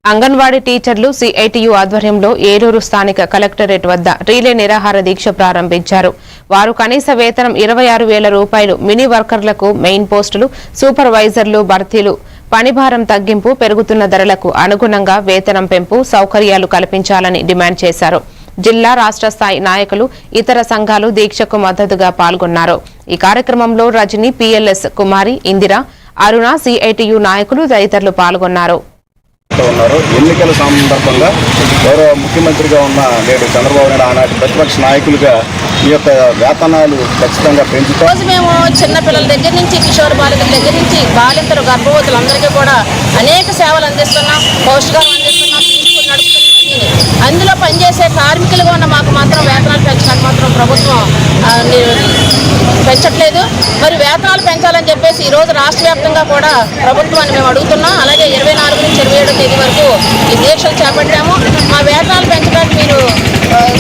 అంగన్వాడీ టీచర్లు సిఐటియు ఆధ్వర్యంలో ఏలూరు స్థానిక కలెక్టరేట్ వద్ద రీలే నిరాహార దీక్ష ప్రారంభించారు. వారు కనీస వేతనం 26,000 రూపాయలు, మినీ వర్కర్లకు మెయిన్ పోస్టులు, సూపర్వైజర్లు భర్తీలు, పనిభారం తగ్గింపు, పెరుగుతున్న ధరలకు అనుగుణంగా వేతనం పెంపు, సౌకర్యాలు కల్పించాలని డిమాండ్ చేశారు. జిల్లా రాష్ట్ర స్థాయి నాయకులు, ఇతర సంఘాలు దీక్షకు మద్దతుగా పాల్గొన్నారు. ఈ కార్యక్రమంలో రజని, పిఎల్ఎస్ కుమారి, ఇందిర, అరుణ, సిఐటియు నాయకులు తదితరులు పాల్గొన్నారు. ఎన్నికల సందర్భంగా గౌరవ ముఖ్యమంత్రిగా ఉన్న నేడు చంద్రబాబు నాయుడు ఆనాటి ప్రతిపక్ష నాయకులుగా ఈ యొక్క వేతనాలు ఖచ్చితంగా పెంచుతాం. రోజు మేము చిన్నపిల్లల దగ్గర నుంచి కిషోర బాలికల దగ్గర నుంచి బాలింతలు, గర్భవతులందరికీ కూడా అనేక సేవలు అందిస్తున్నాం, పౌష్టికాలు అందిస్తున్నాం, తీసుకుని నడుపుతున్నాం. అందులో పనిచేసే కార్మికులుగా ఉన్న మాకు మాత్రం వేతనాలు పెంచడానికి మాత్రం ప్రభుత్వం పెంచట్లేదు. మరి వేతనాలు పెంచాలని చెప్పేసి ఈరోజు రాష్ట్ర వ్యాప్తంగా కూడా ప్రభుత్వాన్ని మేము అడుగుతున్నాం. అలాగే 24 నుంచి 27వ తేదీ వరకు ఈ దీక్షలు చేపట్టాము. మా వేతనాలు పెంచడానికి మీరు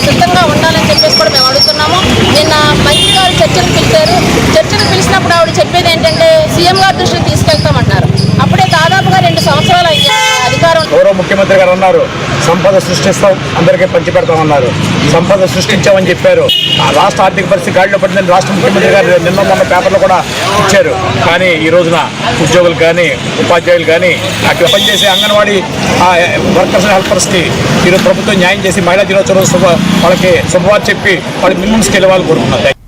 సిద్ధంగా ఉండాలని చెప్పేసి కూడా మేము అడుగుతున్నాము. నిన్న మంత్రి గారు చర్చలు పిలిచారు. చర్చలు పిలిచినప్పుడు ఆవిడ చెప్పేది ఏంటంటే సీఎం గారి దృష్టికి తీసుకెళ్తామంటున్నారు. అప్పుడే దాదాపుగా 2 సంవత్సరాలు అధికారం. గౌరవ ముఖ్యమంత్రి గారు అన్నారు సంపద సృష్టిస్తాం, అందరికీ పంచిపెడతామన్నారు. సంపద సృష్టించామని చెప్పారు. రాష్ట్ర ఆర్థిక పరిస్థితి గాడిలో పడిందని రాష్ట్ర ముఖ్యమంత్రి గారు నిన్న మొన్న పేపర్లో కూడా ఇచ్చారు. కానీ ఈ రోజున ఉద్యోగులు కానీ, ఉపాధ్యాయులు కానీ, అక్కడ పనిచేసే అంగన్వాడీ వర్కర్స్, హెల్పర్స్కి ఈరోజు ప్రభుత్వం న్యాయం చేసి మహిళా దినోత్సవం వాళ్ళకి శుభవార్త చెప్పి వాళ్ళ మినిమం స్కేల్ వాళ్ళు కోరుకున్నారు.